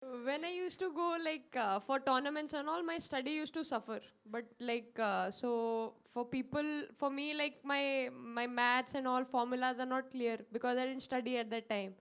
When I used to go like for tournaments and all, my study used to suffer. But like so for people, for me like my maths and all formulas are not clear because I didn't study at that time.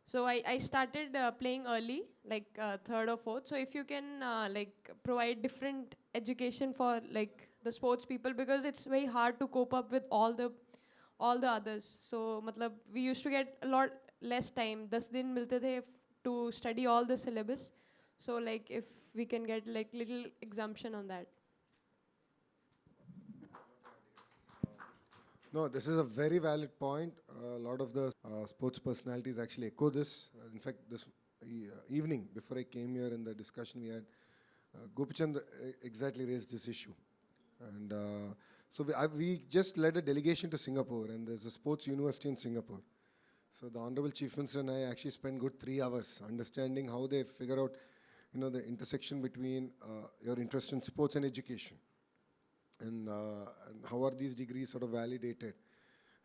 So I started playing early, like third or fourth. So if you can like provide different education for like the sports people, because it's very hard to cope up with all the others. So matlab, we used to get a lot less time. 10 दिन मिलते थे to study all the syllabus. So like if we can get like little exemption on that. No, this is a very valid point. A lot of the sports personalities actually echo this. In fact, this evening, before I came here in the discussion we had, Gopichand exactly raised this issue. And so we just led a delegation to Singapore, and there's a sports university in Singapore. So the Honorable Chief Minister and I actually spent good 3 hours understanding how they figure out, the intersection between your interest in sports and education. And how are these degrees sort of validated.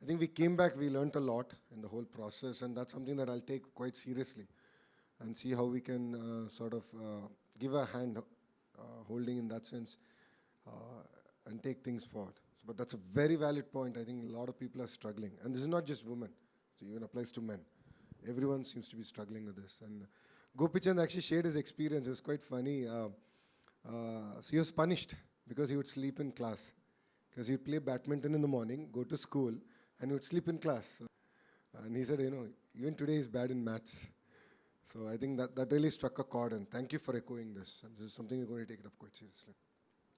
I think we came back, we learned a lot in the whole process, and that's something that I'll take quite seriously and see how we can sort of give a hand holding in that sense and take things forward. So, but that's a very valid point. I think a lot of people are struggling. And this is not just women, it even applies to men. Everyone seems to be struggling with this. And Gopichand actually shared his experience. It was quite funny. So he was punished because he would sleep in class. Because he would play badminton in the morning, go to school, and he would sleep in class. So, and he said, even today he's bad in maths. So I think that really struck a chord, and thank you for echoing this. And this is something we're going to take it up quite seriously.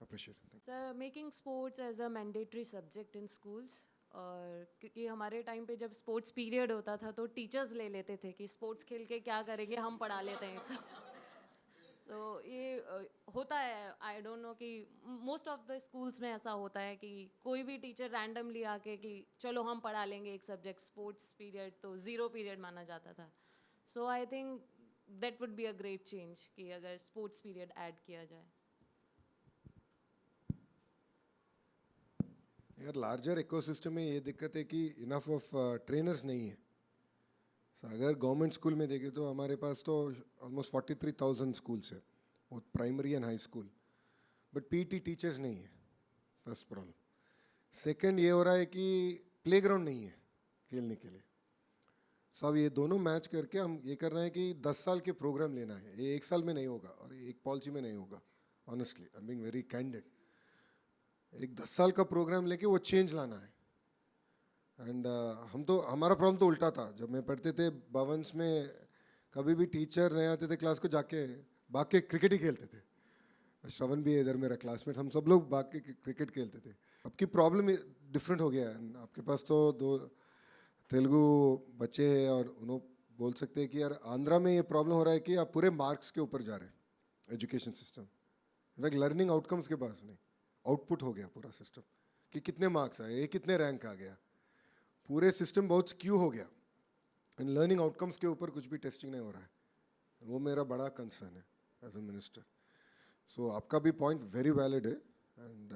Appreciate it. Sir, making sports as a mandatory subject in schools. और क्योंकि हमारे time पे जब sports period होता था तो teachers ले लेते थे कि स्पोर्ट्स खेल के क्या करेंगे, हम पढ़ा लेते हैं सब. तो ये होता है, आई डोंट नो कि मोस्ट ऑफ द स्कूल्स में ऐसा होता है कि कोई भी टीचर रैंडमली आके कि चलो हम पढ़ा लेंगे एक सब्जेक्ट, स्पोर्ट्स पीरियड तो 0 पीरियड माना जाता था. So I think that would be a great change कि अगर स्पोर्ट्स पीरियड ऐड किया जाए. यार लार्जर इकोसिस्टम में ये दिक्कत है कि इनफ ऑफ ट्रेनर्स नहीं है. So, अगर गवर्नमेंट स्कूल में देखें तो हमारे पास तो ऑलमोस्ट 43,000 स्कूल्स है, वो primary and high school, but PT teachers नहीं है. First problem. सेकंड ये हो रहा है कि प्लेग्राउंड नहीं है खेलने के लिए. सो अब ये दोनों मैच करके हम ये कर रहे हैं कि 10 साल के प्रोग्राम लेना है. ये 1 साल में नहीं होगा और एक पॉलिसी में नहीं होगा. Honestly I am being very candid. एक 10 साल का प्रोग्राम लेके वो चेंज लाना है. एंड हमारा प्रॉब्लम तो उल्टा था. जब मैं पढ़ते थे भवन्स में, कभी भी टीचर नहीं आते थे क्लास को, जाके भाग के क्रिकेट ही खेलते थे. श्रवण भी है इधर मेरा क्लासमेट, हम सब लोग भाग के क्रिकेट खेलते थे. अब की प्रॉब्लम डिफरेंट हो गया है. आपके पास तो 2 तेलुगु बच्चे हैं और उन्होंने बोल सकते हैं कि यार आंध्रा में ये प्रॉब्लम हो रहा है कि आप पूरे मार्क्स के ऊपर जा रहे हैं education system. In fact learning outcomes के पास नहीं, आउटपुट हो गया पूरा सिस्टम कि कितने मार्क्स आए, ये कितने रैंक आ गया. पूरे सिस्टम बहुत स्क्यू हो गया. एंड लर्निंग आउटकम्स के ऊपर कुछ भी टेस्टिंग नहीं हो रहा है. वो मेरा बड़ा कंसर्न है एज अ मिनिस्टर. सो आपका भी पॉइंट वेरी वैलिड है, and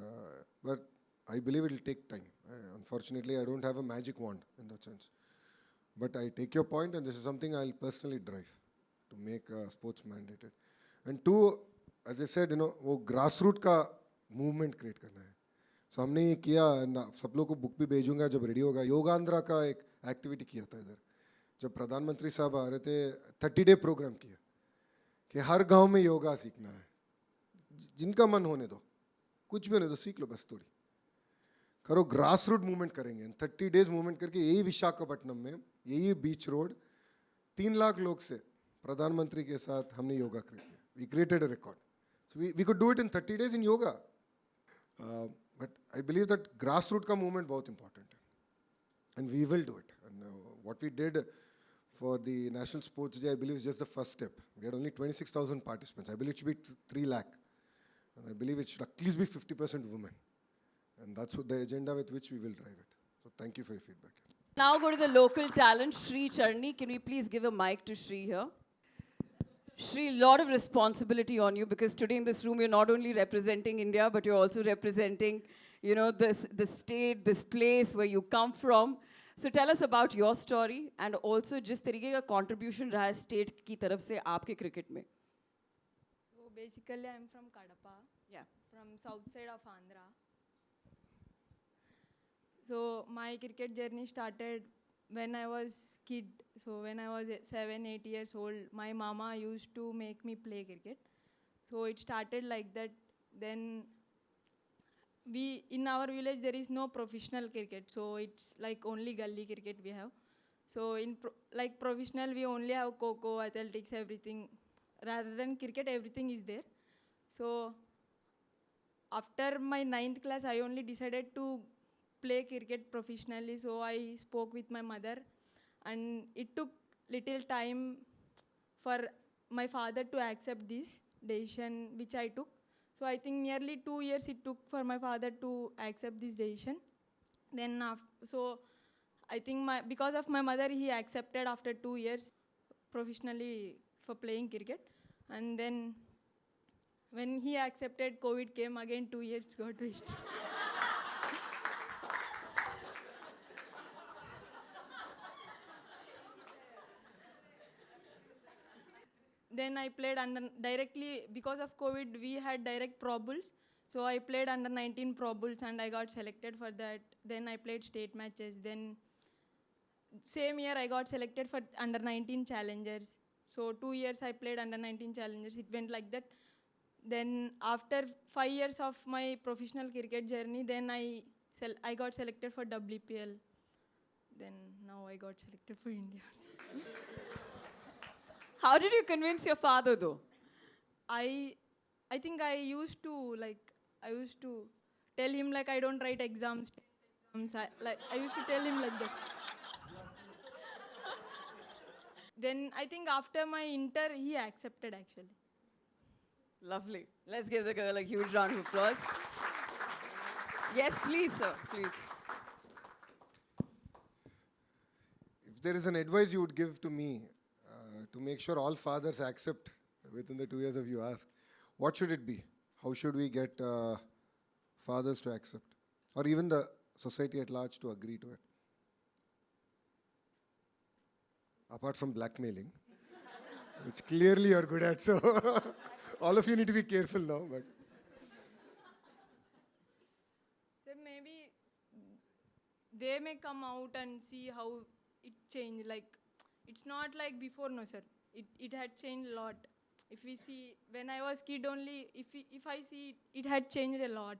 but I believe it will take time. Unfortunately I don't have a magic wand in that sense, but I take your point and this is something I will personally drive to make sports mandated. And 2, as I said, वो grass root का movement create करना है. सो हमने ये किया, सब लोग को बुक भी भेजूंगा जब रेडी होगा. योगांध्रा का एक एक्टिविटी किया था इधर, जब प्रधानमंत्री साहब आ रहे थे. 30 डे प्रोग्राम किया कि हर गांव में योगा सीखना है. जिनका मन होने दो, कुछ भी होने दो, सीख लो, बस थोड़ी करो. ग्रास रूट मूवमेंट करेंगे. 30 डेज मूवमेंट करके यही विशाखापट्टनम में, यही बीच रोड, 3 लाख लोग से प्रधानमंत्री के साथ हमने योगा किया. We created a record. So we could do it in 30 days in yoga. But I believe that grassroots का movement बहुत important है, and we will do it. And what we did for the National Sports Day, I believe, is just the first step. We had only 26,000 participants. I believe it should be 3 lakh, and I believe it should at least be 50% women, and that's what the agenda with which we will drive it. So thank you for your feedback. Now go to the local talent, Shri Charni. Can we please give a mic to Shri here? Shri, a lot of responsibility on you, because today in this room you're not only representing India, but you're also representing, the state, this place where you come from. So tell us about your story and also जिस तरीके का contribution रहा है state की तरफ से आपके cricket में. So basically, I'm from Kadapa, Yeah. from south side of Andhra. So my cricket journey started when I was kid. So when I was 7, 8 years old, my mama used to make me play cricket. So it started like that. Then we in our village there is no professional cricket, so it's like only gully cricket we have. So in like professional we only have kho, athletics, everything. Rather than cricket, everything is there. So after my 9th class, I only decided to play cricket professionally. So I spoke with my mother, and it took little time for my father to accept this decision which I took. So I think nearly 2 years it took for my father to accept this decision. Then so I think because of my mother, he accepted after 2 years professionally for playing cricket. And then when he accepted, COVID came again, 2 years got wasted. Then I played directly, because of COVID, we had direct Pro Bulls. So I played under 19 Pro Bulls and I got selected for that. Then I played state matches. Then same year I got selected for under 19 challengers. So 2 years I played under 19 challengers. It went like that. Then after 5 years of my professional cricket journey, then I got selected for WPL. Then now I got selected for India. How did you convince your father though? I think I used to tell him like I don't write exams. I used to tell him like that. Then I think after my inter, he accepted actually. Lovely. Let's give the girl a huge round of applause. Yes, please, sir. Please. If there is an advice you would give to me to make sure all fathers accept within the 2 years of you ask, what should it be? How should we get fathers to accept? Or even the society at large to agree to it? Apart from blackmailing, which clearly you're good at, so all of you need to be careful now. But So maybe they may come out and see how it changed. Like, it's not like before, no sir. It had changed a lot. If we see, when I was kid only, if I see, it had changed a lot.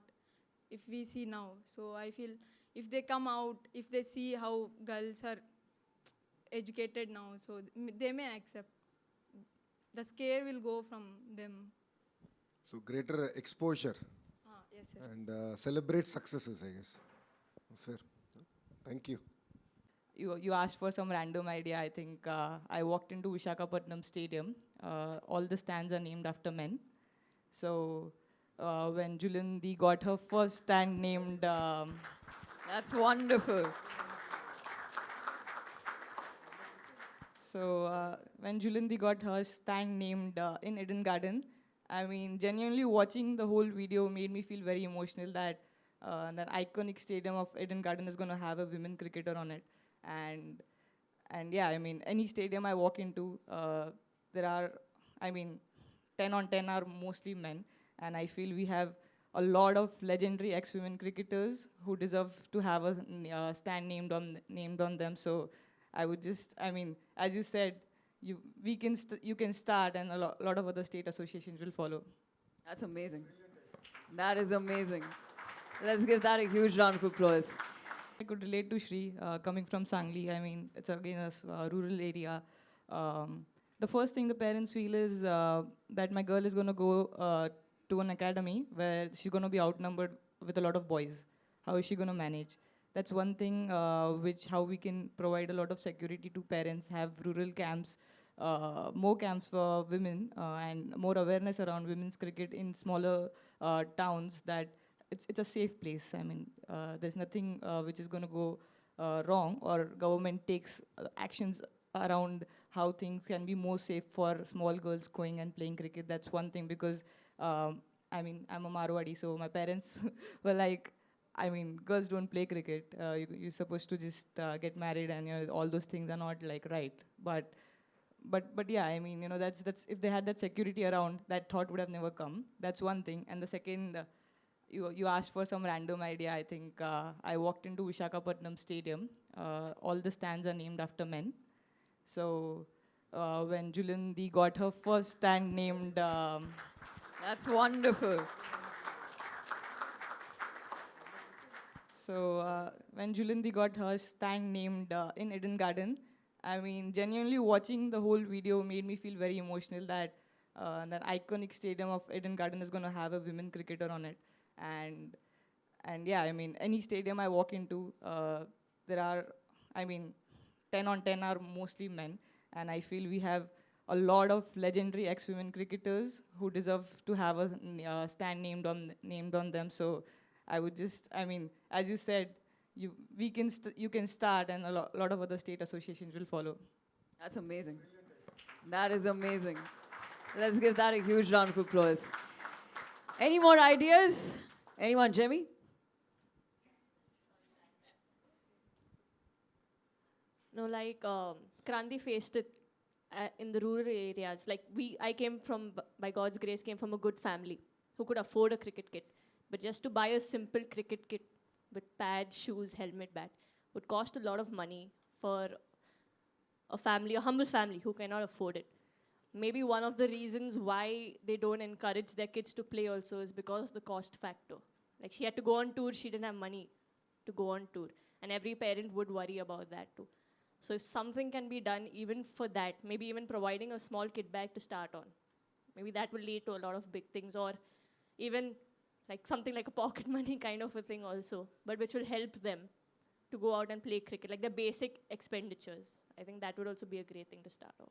If we see now, so I feel if they come out, if they see how girls are educated now, so they may accept. The scare will go from them. so greater exposure Yes, sir. and celebrate successes, I guess. Fair. Thank you. You asked for some random idea. I think I walked into Visakhapatnam Stadium. All the stands are named after men. So when Julindi got her first stand named, That's wonderful. when Julindi got her stand named in Eden Garden, I mean, genuinely watching the whole video made me feel very emotional that that iconic stadium of Eden Garden is going to have a women cricketer on it. And yeah, I mean, any stadium I walk into, there are, I mean, 10 on 10 are mostly men. And I feel we have a lot of legendary ex-women cricketers who deserve to have a stand named on them. So I would just, I mean, as you said, you can start, and a lot of other state associations will follow. That's amazing. That is amazing. Let's give that a huge round of applause. I could relate to Shri coming from Sangli. I mean, it's again a rural area. The first thing the parents feel is that my girl is going to go to an academy where she's going to be outnumbered with a lot of boys. How is she going to manage? That's one thing how we can provide a lot of security to parents, have rural camps, more camps for women, and more awareness around women's cricket in smaller towns, that it's a safe place. I mean, there's nothing which is going to go wrong, or government takes actions around how things can be more safe for small girls going and playing cricket. That's one thing, because I mean, I'm a Marwadi, so my parents were like, I mean, girls don't play cricket. You're supposed to just get married, and all those things are not like right. But yeah, I mean, that's if they had that security around, that thought would have never come. That's one thing. And the second, you asked for some random idea. I think I walked into Visakhapatnam Stadium. All the stands are named after men. So when Julindi got her first stand named. That's wonderful. So when Julindi got her stand named in Eden Garden, I mean, genuinely watching the whole video made me feel very emotional that that iconic stadium of Eden Garden is going to have a women cricketer on it. And yeah, I mean, any stadium I walk into, there are, I mean, 10 on 10 are mostly men. And I feel we have a lot of legendary ex-women cricketers who deserve to have a stand named on them. So I would just, I mean, as you said, you can start, and a lot of other state associations will follow. That's amazing. That is amazing. Let's give that a huge round of applause. Any more ideas? Anyone, Jimmy? No, like Kranti faced it in the rural areas. Like I came from, by God's grace, came from a good family who could afford a cricket kit. But just to buy a simple cricket kit with pads, shoes, helmet, bat would cost a lot of money for a family, a humble family who cannot afford it. Maybe one of the reasons why they don't encourage their kids to play also is because of the cost factor. Like she had to go on tour, she didn't have money to go on tour. And every parent would worry about that too. So if something can be done even for that, maybe even providing a small kit bag to start on, maybe that will lead to a lot of big things, or even like something like a pocket money kind of a thing also, but which will help them to go out and play cricket, like the basic expenditures. I think that would also be a great thing to start off.